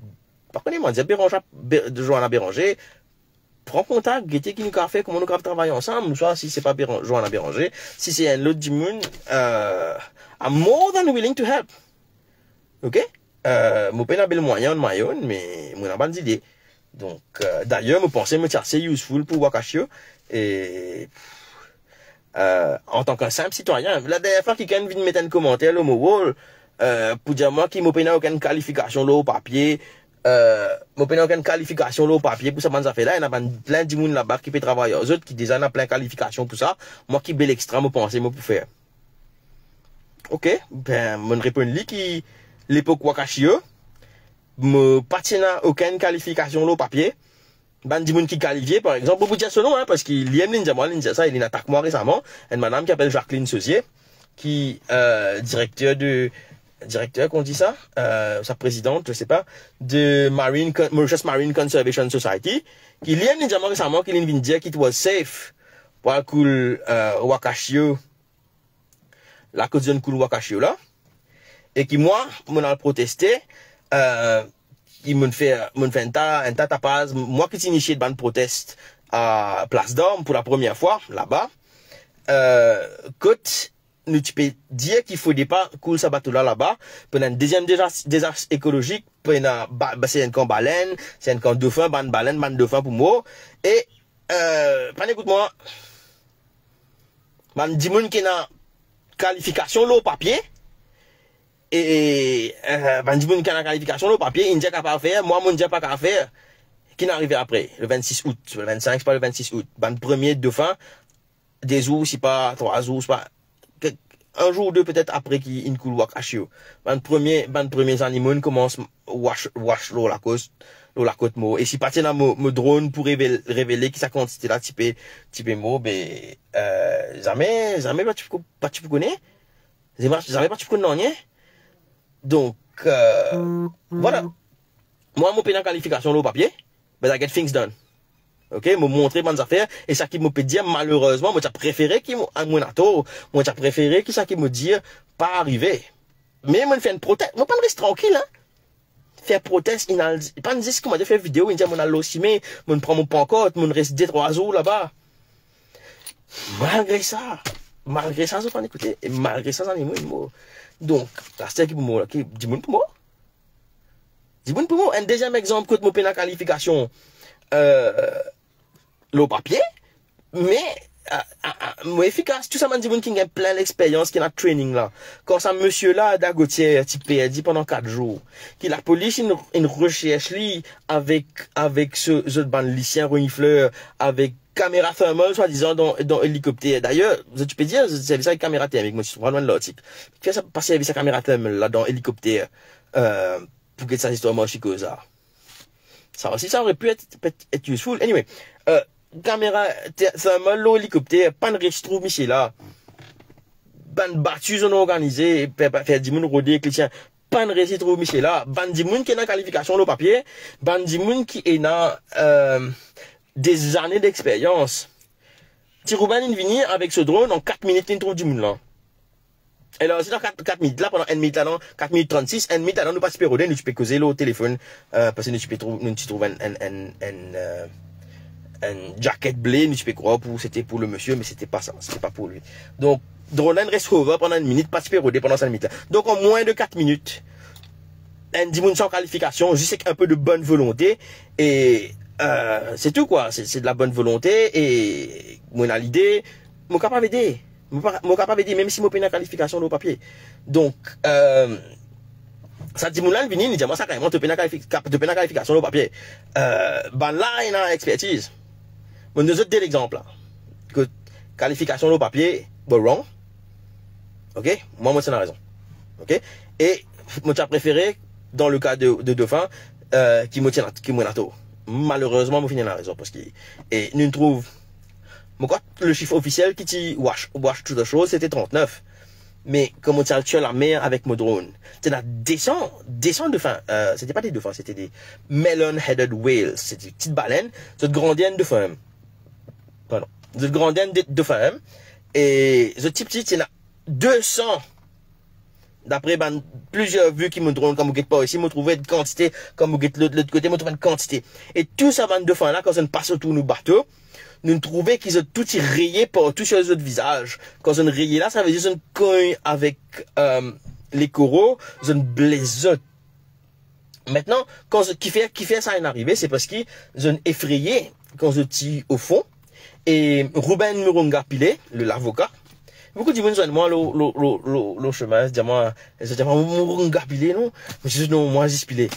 pas connaître moi dire Béranger de Joanna Béranger prends contact guetter qui nous a fait comment nous avons travailler ensemble soit si c'est pas Joanna Béranger si c'est un autre du monde I'm more than willing to help. Ok? Mon peine a bel moyen, mais mon a bonne idée. Donc, d'ailleurs, je pensais me assez useful pour Wakashio. Et, en tant qu'un simple citoyen, la dernière fois quelqu'un vient mettre un commentaire, le mot, pour dire moi qui m'a peine aucune qualification, là, au papier, m'a peine aucune qualification, là, au papier, pour ça, man, ça fait là, il y a plein de monde là-bas qui peut travailler. Aux autres qui déjà ont plein de qualifications pour ça. Moi qui bel extra, me pensais, moi, pour faire. Ok, ben, mon réponse li qui, l'époque Wakashio, me patina aucune qualification au papier. Ben, di moun qui qualifié, par exemple, pour dire ce nom, hein, parce qu'il aime l'india ça, il attaque moi récemment, une madame qui s'appelle Jacqueline Sauzier, qui, directeur, qu'on dit ça, sa présidente, je sais pas, de Mauritius Marine Conservation Society, qui aime l'india récemment, qui vient dire qu'il was safe, pour cool, Wakashio, la cause d'une cool Wakashio là et qui moi m'en protesté il m'en fait un tas tapage moi qui t'initié de ban proteste à Place d'Orme pour la première fois là-bas côte nous tu peux dire qu'il faut pas cool ça bateau là-bas pour un deuxième désastre écologique pour c'est un camp baleine c'est un camp dauphin ban dauphin pour moi et pas écoute moi man di moun qui n'a qualification là au papier et ben du monde qui a la qualification là au papier il ne dit pas faire moi mon dit pas qu'à faire qui n'arrive après le 26 août le 25 c'est pas le 26 août ben premier dauphin des jours c'est pas 3 jours c'est pas un jour ou deux peut-être après qui une cool Wakashio ben premier animaux commence wash l'eau la côte mot et si parti là me drone pour révéler qui ça quantité là type mot ben jamais pas tu connais jamais pas tu connais rien donc voilà moi mon pénal qualification là au papier but I get things done. Ok, me montrer bonnes affaires et ça qui me peut dire malheureusement moi j'ai préféré qui moi j'ai préféré qui ça qui me dire pas arriver mais moi fait une proteste moi pas rester tranquille hein faire proteste il pas dire comment faire vidéo il dit mon allocimé mon prend mon pancarte mon reste 2-3 jours là-bas malgré ça je pas écouter et malgré ça ça moi donc la c'est qui pour moi qui dis pour moi un deuxième exemple que mon pénal qualification le papier mais efficace tout ça m'a dit qui a plein d'expérience qui a training là quand ça monsieur là Dagotier type perdu pendant 4 jours qui la police une recherche li avec ce ban lycéen renifleur avec caméra thermale soi-disant dans hélicoptère d'ailleurs tu peux dire c'est ça caméra thermique moi je suis vraiment de l'article fait ça passer avec sa caméra thermale là dans hélicoptère pour que ça histoire marche comme ça aussi ça aurait pu être useful anyway caméra thermale l'hélicoptère pas de retrouve Michel là ban battu zone organisée faire 10 moun rodé chrétien pas de réussite trouve Michel là. Bandi moun qui est dans qualification le papier, bandi moun qui est dans des années d'expérience. Si Ruben il vient avec ce drone en 4 minutes il trouve du monde là. Et là, c'est dans 4 minutes là, pendant 1 minute là, 4 minutes 36, 1 minute là, nous pas super rodé, nous tu peux causer là au téléphone, parce que nous tu peux trouver un jacket blé, nous tu peux croire c'était pour le monsieur, mais c'était pas ça, c'était pas pour lui. Donc, drone reste over pendant 1 minute, pas super rodé pendant 5 minutes là. Donc, en moins de 4 minutes, un 10 moun sans qualification, juste avec un peu de bonne volonté, et, c'est tout quoi, c'est de la bonne volonté, et, moi, a l'idée, mon capable d'aider. Mon capable de même si mon peine qualification au papier. Donc, ça dit mon là, il dit, moi, ça carrément, te peine qualification au papier. Ben là, il y a expertise. Bon, nous autres, l'exemple là. Que qualification au papier, bon, wrong. Ok? Moi, c'est la raison. Ok? Et, moi, j'ai préféré, dans le cas de Dauphin, qui me tient à tout. Malheureusement, moi, finis la raison, parce que, et, nous trouve, le chiffre officiel qui dit wash toute la chose, c'était 39. Mais comme on tient la mer avec mon drone, c'est la descend de fin, c'était pas des dauphins, c'était des melon-headed whales, c'était des petites baleines, cette grandienne de fin. Pardon. Cette grandienne de fin. Et ce type c'est 200. D'après plusieurs vues qui me drone comme vous guette pas ici, me trouver de quantité, comme vous guette l'autre côté, me trouver de quantité. Et tout ça bande de fin là, quand on passe autour de nos bateaux, nous trouvons qu'ils ont tout rayé partout sur les autres visages. Quand on rayé là, ça veut dire qu'ils ont cogne avec les coraux, ils ont blessé. Maintenant, qui fait ça en arrivé, c'est parce qu'ils ont effrayé quand ils ont au fond. Et Ruben Murunga Pile, l'avocat, beaucoup de gens disent moi le chemin, disent moi Murunga Pile non, mais je dis non moi j'ai pilé.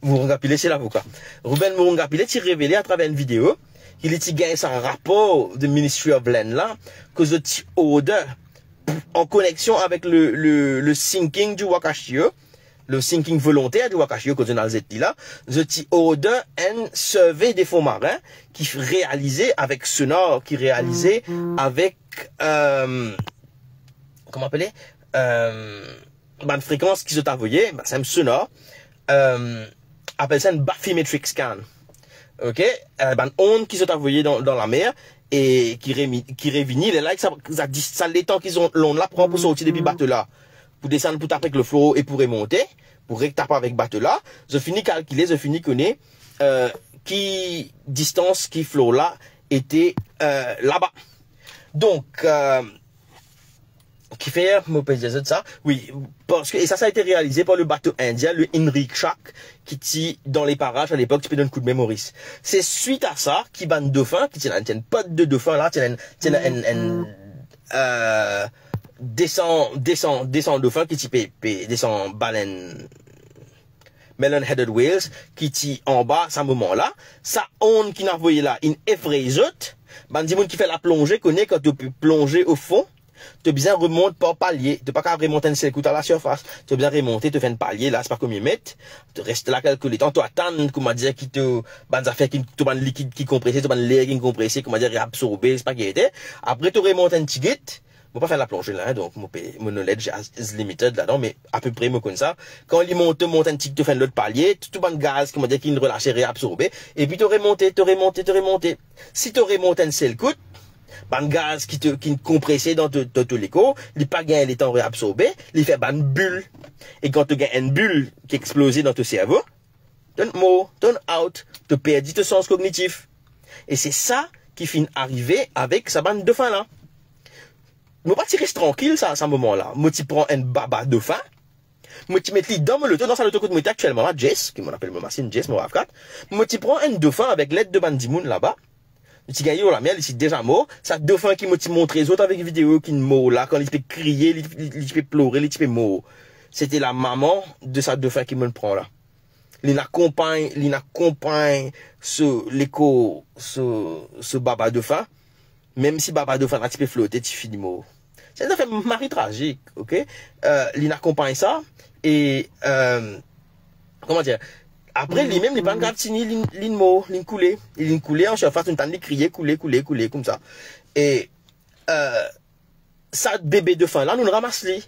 Murunga Pile c'est l'avocat. Ruben Murunga Pile s'est révélé à travers une vidéo. Il a gagné un rapport de Ministry of Land là, que je t'ai order en connexion avec le sinking du Wakashio, le sinking volontaire du Wakashio que je n'ai là, je t'ai order un survey des fonds marins qui réalisé avec sonore, qui réalisé avec, comment appeler, une fréquence qu'ils ont envoyé, c'est un sonore, appelle ça une bathymetric scan. Ok, onde qui sont envoyées dans la mer et qui révinit les là ça l'étang qu'ils ont l'onde là prend pour sortir depuis bateau là pour descendre pour taper avec le flot et pour remonter pour taper avec bateau là je finis calculer je finis connaître qui distance qui flot là était là-bas donc qui fait de ça oui parce que et ça a été réalisé par le bateau indien le Henrik Shak qui tient dans les parages à l'époque tu peux donner un coup de mémorise c'est suite à ça qui ban dauphin qui tient une pote de dauphin là tient descend dauphin qui type descend baleine melon-headed whales qui tient en bas à ce moment là ça onde qui n'a envoyé là une effraie bandi moun qui fait la plongée connaît quand tu peux plonger au fond tu as besoin de remonter par palier. Tu n'as pas qu'à remonter une seule à la surface. Tu as besoin de remonter, tu fais un palier, là, c'est pas combien mètres. Tu restes là quelques temps. Tu attends, comment dire, qui te, affaires qui, tu le liquide qui compressé, tu l'air qui compressé, comment dire, réabsorbé, c'est pas qui était. Après, tu remontes un petit guide. Je ne vais pas faire la plongée là, donc, mon knowledge is limited là-dedans, mais à peu près, je connais ça. Quand il monte un petit, tu fais l'autre palier, tout le gaz, comment dire, qui ne relâche, réabsorbé. Et puis, tu remontes. Si tu remontes un seul coup, ban gaz qui compressé dans tout l'écho, il pas gagné les temps réabsorbé, il fait ban bulle. Et quand tu gagnes une bulle qui explose dans ton cerveau, turn out, tu perds ton sens cognitif. Et c'est ça qui finit arriver avec sa bande de fin là. Je ne pas tirer tranquille ça à ce moment-là. Moi tu prends un baba de fin, moi tu mets dans le dans sa auto que actuellement là, Jess, qui m'appelle ma machine Jess, mon RAV4, moi tu prends un dauphin avec l'aide de bandimoun là-bas. Tu gagnes la mer, ici déjà mort. Ça dauphin qui me montre les autres avec vidéo qui mort là, quand il peut crier, il peut pleurer, il peut mort. C'était la maman de sa dauphin qui me prend là. Il accompagne ce baba dauphin. Même si baba dauphin a un petit peu flotté, tu finis mort. C'est un fait mari tragique, ok? Il accompagne ça, et, comment dire? Après, lui-même, il pas grave, il mort, il coulé. Il coulé en surface, une temps, il criait, couler, comme ça. Et, ça, bébé de fin, là, nous le ramasse, lui.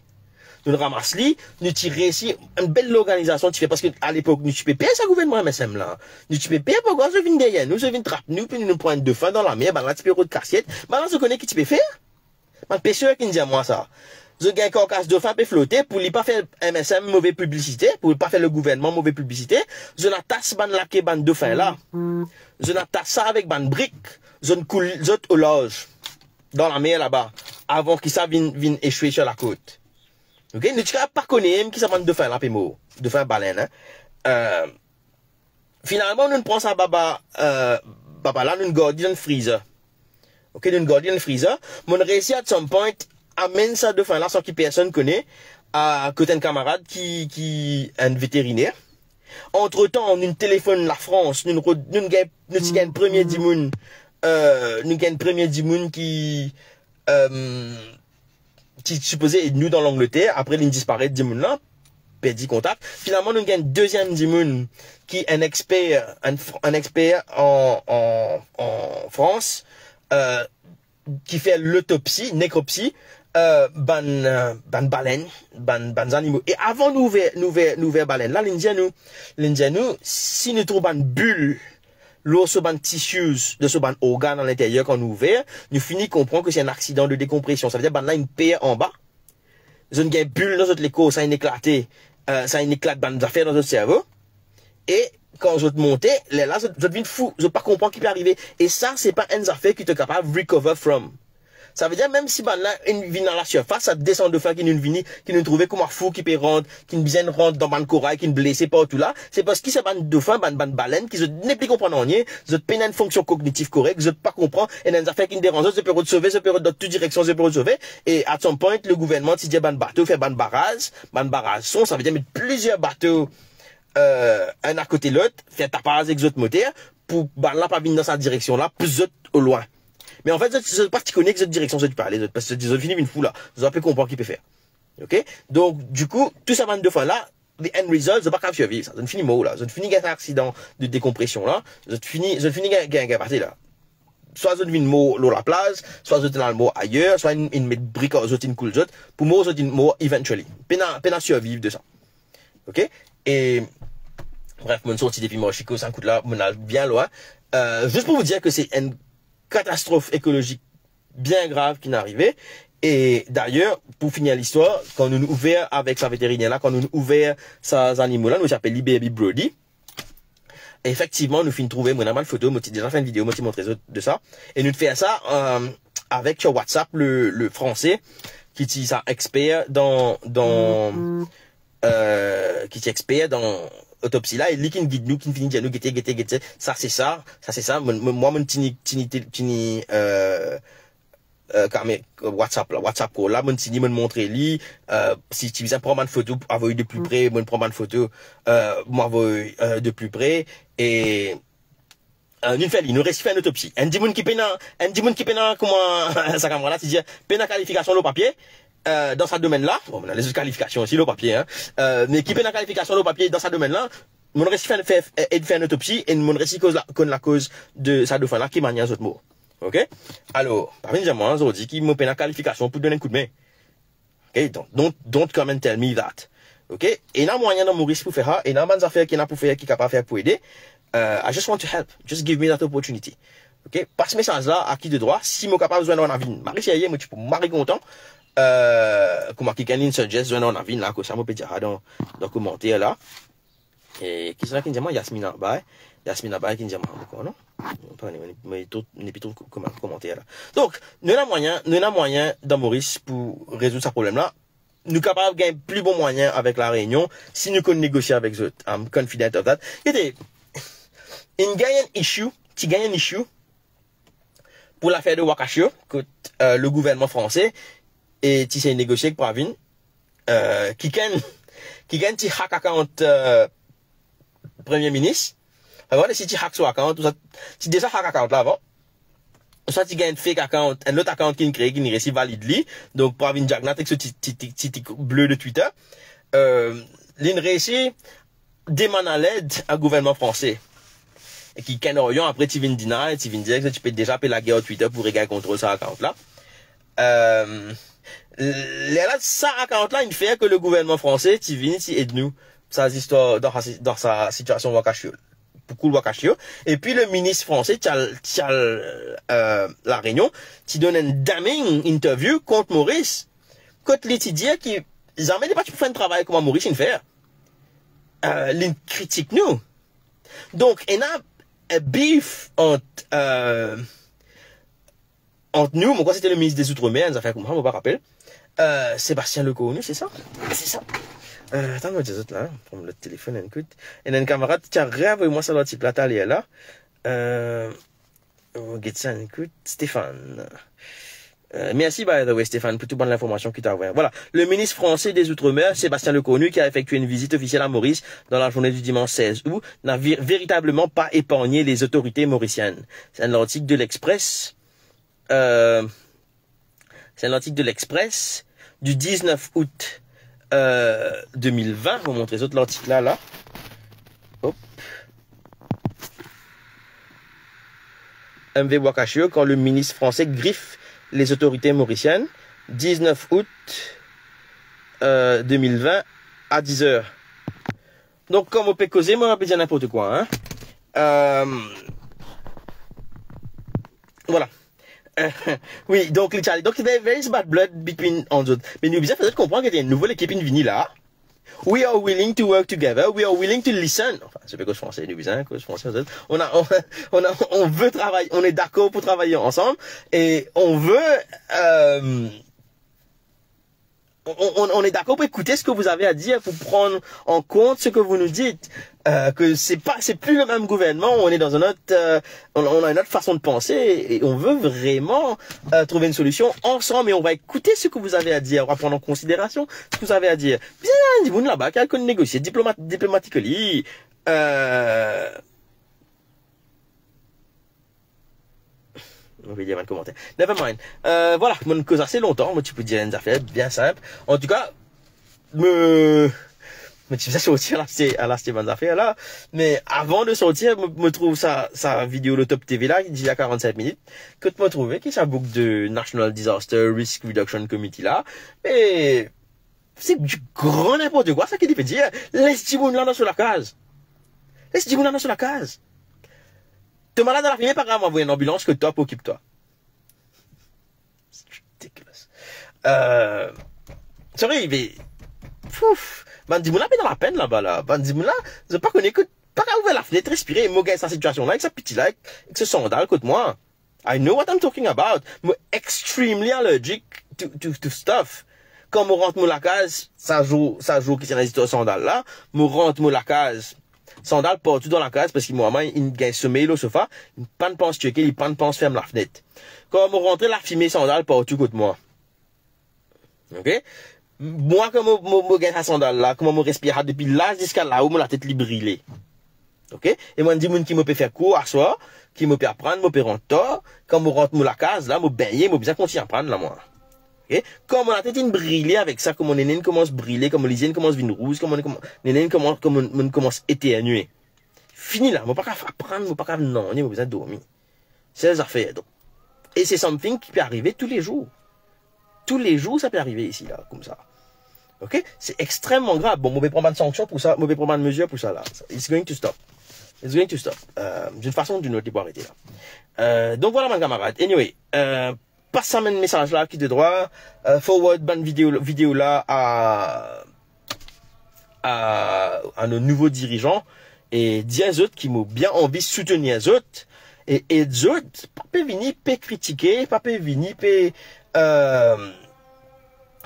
nous ramasse li, nous tirer ici, une belle organisation, tu fais, parce que, à l'époque, nous, tu peux payer ça gouvernement MSM, là. Nous, tu peux payer pourquoi je viens derrière, nous, je viens trapper, nous, puis nous prendre deux fins dans la mer, ben, là, tu peux de cassiette, ben, là, je connais qui tu peux faire. Man, pêcheur qui me dit à moi ça. Je gagne encore casse de fin peut flotter pour ne pas faire MSM mauvaise publicité, pour ne pas faire le gouvernement mauvaise publicité. Je n'attache ban la ban de fin là. Je n'attache ça avec ban brique. Je ne coule autres au loge dans la mer là-bas avant qu'il ça vienne échouer sur la côte. Ok, ne tu pas connaître qui ça ban de fin là pémo, de fin baleine. Hein? Finalement nous prenons ça baba là nous gardons un freezer. Ok, nous gardons un freezer. Mon réussi à some point amène ça de fin là sans que personne connaît à côté d'un camarade qui un vétérinaire. Entre temps, nous téléphone la France, nous gagne premier dimoun, nous gagne premier dimoun qui supposé nous dans l'Angleterre, après il disparaît dimoun là, perdu contact. Finalement, nous gagne deuxième dimoun qui est un expert en France, qui fait l'autopsie, nécropsie, ban baleine, ban animaux. Et avant nous ouvrir baleine, là, l'Indien nous, si nous trouvons une bulle, l'eau sur ban tissus, de ce ban organe à l'intérieur qu'on ouvert, nous finissons comprendre que c'est un accident de décompression. Ça veut dire, ban là, une paire en bas. Une bulle dans notre écho, ça a éclaté, ça a éclaté ban affaires dans notre cerveau. Et, quand je te montais, là, je deviens fou, je ne pas comprendre ce qui peut arriver. Et ça, c'est pas une affaire qui te capable de recover from. Ça veut dire, même si là, une vient dans la surface, ça descend de faire qui nous trouve comme un fou qui peut rentrer, qui nous bien rentre dans ban corail, qui nous blessé partout là. C'est parce qu'il c'est ban dauphin, ban baleine, qui ne plus comprendre rien, je te peine une fonction cognitive correcte, je ne pas comprendre, et dans des affaires qui nous dérangent, je peux sauver, je peux dans toute direction, je peux sauver. Et à son point, le gouvernement, si dit ban bateau, fait ban barrage, ça veut dire mettre plusieurs bateaux, un à côté de l'autre, faire tapage avec autres moteurs, pour, là, pas venir dans sa direction là, plus autres au loin. Mais en fait, je pas tu connais que cette direction, je tu parles, parce que je finis une fou là, je peux comprendre qui peut faire. Ok? Donc, du coup, tout ça, deux fois là, the end result, je pas capable survivre, ça. Je finis mot là, je finis un accident de décompression là, je finis un parti là. Soit je finis mot l'eau la plage, soit je dans le mot ailleurs, soit une met brique, je une cool jot, pour moi, je dis mot eventually. Peine à survivre de ça. Ok? Et, bref, mon sortie depuis moi, Chico, ça coûte là, mon bien loin. Juste pour vous dire que c'est une catastrophe écologique bien grave qui n'est arrivée. Et d'ailleurs, pour finir l'histoire, quand nous ouvert avec sa vétérinaire là, quand nous ouvert ces animaux là, nous s'appelle Baby Brody. Effectivement, nous finissons trouver, moi, une photo, moi, déjà fait une vidéo, moi, qui montre de ça. Et nous fait ça, avec sur WhatsApp, le français, qui est ça expert qui est expert dans autopsie là, et lui qui nous guide nous, qui finit dire nous, guetter, ça c'est ça, moi, mon tini, WhatsApp call là, mon tini, me montrer lui, si tu viens prendre une photo, avoir de plus près, me prendre une photo, moi, de plus près, et, nous réussit faire une autopsie. Un dimon qui pena, comment, ça camarade là, tu dis, pena qualification le papier, dans ce domaine-là, bon, on a les autres qualifications aussi, le papier, hein, mais qui fait la qualification, le papier, dans ce domaine-là, mon récit faire une autopsie, et mon récit cause la cause de sa dauphin là, qui manie un autre mot. Ok? Alors, parmi les gens, aujourd'hui, qui m'ont fait la qualification pour donner un coup de main. Ok? Donc, don't come and tell me that. Ok? Et il y a moyen dans Maurice pour faire ça, et il y a des affaires qui n'a pour faire, qui est capable de faire pour aider. I just want to help. Just give me that opportunity. Ok? Passe message là, à qui de droit, si moi capable de jouer dans la vie. Marie, c'est hier, moi, tu peux m'arrêter content. Comment quelqu'un suggest on a vu là que ça me peut dire dans commentaire là et qui sera qui dit moi Yasmina Bay qui dit moi encore non mais tout n'est plutôt comme commentaire là. Donc nous avons moyen dans Maurice pour résoudre ce problème là. Nous capables gagner plus bon moyen avec la Réunion si nous connaissons négocier avec eux. I'm confident of that. Il gagne un issue pour l'affaire de Wakashio que le gouvernement français et tu sais négocier avec Pravin qui gagne ti hack account premier ministre avant si tu hack son account tout ça tu déjà hack account là avant soit tu gagnes fake account un autre account qui crée qui ne réussit valide lui donc Pravin Jagnat avec ce petit bleu de Twitter l'in réussit demande à l'aide au gouvernement français et qui gagne rien après tu viens dire que tu peux déjà payer la guerre au Twitter pour régler contrôle sur account là Là, ça raconte là, il fait que le gouvernement français, tu viens, tu aide nous, sa histoire, dans sa situation Wakashio. Beaucoup de Wakashio. Et puis, le ministre français, la Réunion, tu donne une damning interview contre Maurice. Contre l'étudiant qui, jamais n'est pas tu peux faire un travail comme Maurice, il fait. Il critique nous. Donc, il y a un beef entre nous, moi, c'était le ministre des Outre-mer, nous a fait comme ça, on va rappeler. Sébastien Lecornu, c'est ça? C'est ça. Attends, moi, autres là, prendre le téléphone, écoute. Et un camarade, tiens, réenvoie-moi ça l'article là, t'as là. Get ça, écoute, Stéphane. Merci, by the way, Stéphane, pour toute bonne l'information qu'il t'a envoyée. Voilà. Le ministre français des Outre-mer, Sébastien Lecornu, qui a effectué une visite officielle à Maurice dans la journée du dimanche 16 août, n'a véritablement pas épargné les autorités mauriciennes. C'est un article de l'Express. C'est un article de l'Express du 19 août 2020. Je vais vous montrer les autres l'article là. Hop. MV Wakashio, quand le ministre français griffe les autorités mauriciennes. 19 août 2020 à 10h. Donc, comme on peut causer, moi, on peut dire n'importe quoi. Hein. Voilà. Oui, donc les Charlie. Donc, there is bad blood between on autres. Mais nous besoin peut-être comprendre qu'il y a une nouvelle équipe in là. We are willing to work together. We are willing to listen. Enfin, c'est pas cause français, nous besoin, cause français. On veut travailler. On est d'accord pour travailler ensemble et on veut. On est d'accord pour écouter ce que vous avez à dire, pour prendre en compte ce que vous nous dites. Que c'est plus le même gouvernement, on est dans un autre, on a une autre façon de penser et on veut vraiment trouver une solution ensemble et on va écouter ce que vous avez à dire, on va prendre en considération ce que vous avez à dire. Bien, dis-vous là-bas, quelqu'un négocier diplomatiquement. On va dire un commentaire. Never mind. Voilà, mon cause assez longtemps, moi tu peux dire une affaire bien simple. En tout cas, mais tu faisais sortir à la Stéphane affaire là. Mais avant de sortir, me trouve sa vidéo le Top TV là, il y a 45 minutes, que tu me trouves, qui est sa boucle de National Disaster Risk Reduction Committee là. Et c'est du grand n'importe quoi, ça qu'il peut dire. Laisse Timoun là sur la case. Laisse Timoun là sur la case. T'es malade dans la fumée, pas grave, m'envoyer une ambulance que toi, occupe-toi. C'est ridiculous. Sorry, mais, pouf. Bandimoula, mais dans la peine, là-bas, là. Bandimoula, je pas connais que, pas qu'à ouvrir la fenêtre, respirer, et moi, sa situation là, avec sa petite là, avec ce sandal, écoute-moi. I know what I'm talking about. Moi, extremely allergic to stuff. Quand je rentre, la case, ça joue, qui s'est résisté au sandal là, je rentre, la case, sandal partout dans la case, parce qu'il m'a une gagne sommeil au sofa, une panne pense checker, une panne pense ferme la fenêtre. Quand je rentre, la fumée sandal partout côté moi. Ok? Moi, comme je gagne sa sandal là, comment je respire depuis là jusqu'à là où la tête li brûlée. Ok? Et moi, je dis, moun qui me peut faire court à soi, qui me peut apprendre, me peut rentrer, quand je rentre la case là, je baigner, je bien continuer à prendre là, moi. Okay? Comme on a tête brûlée avec ça, comme mon nénène commence à brûler, comme l'hygiène commence à venir rouge, comme mon nénène commence à éternuer. Fini là, je ne peux pas apprendre, je ne peux pas non, je besoin de dormir. C'est les affaires. Donc. Et c'est something qui peut arriver tous les jours. Tous les jours, ça peut arriver ici, là, comme ça. Ok? C'est extrêmement grave. Bon, je vais prendre une sanction pour ça, je vais prendre une mesure pour ça, là. It's going to stop. It's going to stop. D'une façon ou d'une autre, il faut arrêter, là. Donc voilà, mon camarade. Anyway, passe ça un message là qui te droit, forward bonne vidéo là à nos nouveaux dirigeants et dis aux autres qui m'ont bien envie de soutenir les autres et les autres pas peut venir peut critiquer, pas peut venir peut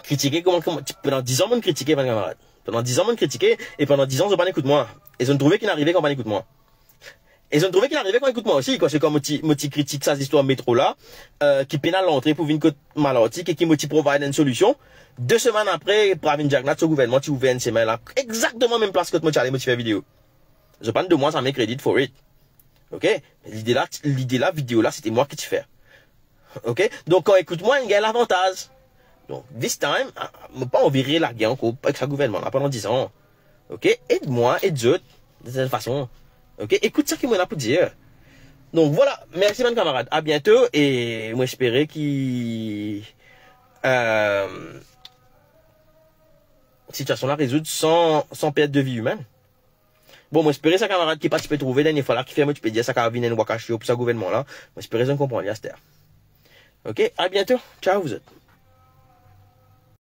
critiquer comment pendant 10 ans on critiquer mon camarade. Pendant 10 ans on critiquer et pendant 10 ans ils pas écoute moi. Ils ont trouvé qu'il n'arrivait quand on écoute moi. Ils ont trouvé qu'il arrivait quand écoute moi aussi, quoi. C'est comme moti critique ça, cette histoire métro là, qui pénale l'entrée pour une côte maladie et qui moti provide une solution. 2 semaines après, Pravin Jagnat, ce gouvernement, tu ouvres une semaine là, exactement même place que moi, tu allais motiver vidéo. Je parle de moi, ça m'est crédit for it. Ok? L'idée là, vidéo là, c'était moi qui te fais. Ok? Donc, quand écoute moi, il y a l'avantage. Donc, this time, je pas envirer la guerre encore avec ce gouvernement là pendant 10 ans. Ok? Aide-moi, aide d'autres, de cette façon. Ok, écoute ça qui m'en a pour dire. Donc voilà, merci mon camarade, à bientôt et moi j'espérais qu'il situation là résoudre sans perte de vie humaine. Bon, moi, j'espère ça, camarade, qui participe trouver, dernière fois là, qui fait, moi, tu peux dire ça, qui vient de Wakashi, pour ce gouvernement là. Moi, j'espère qu'on comprend, Yaster. Ok, à bientôt. Ciao, vous êtes.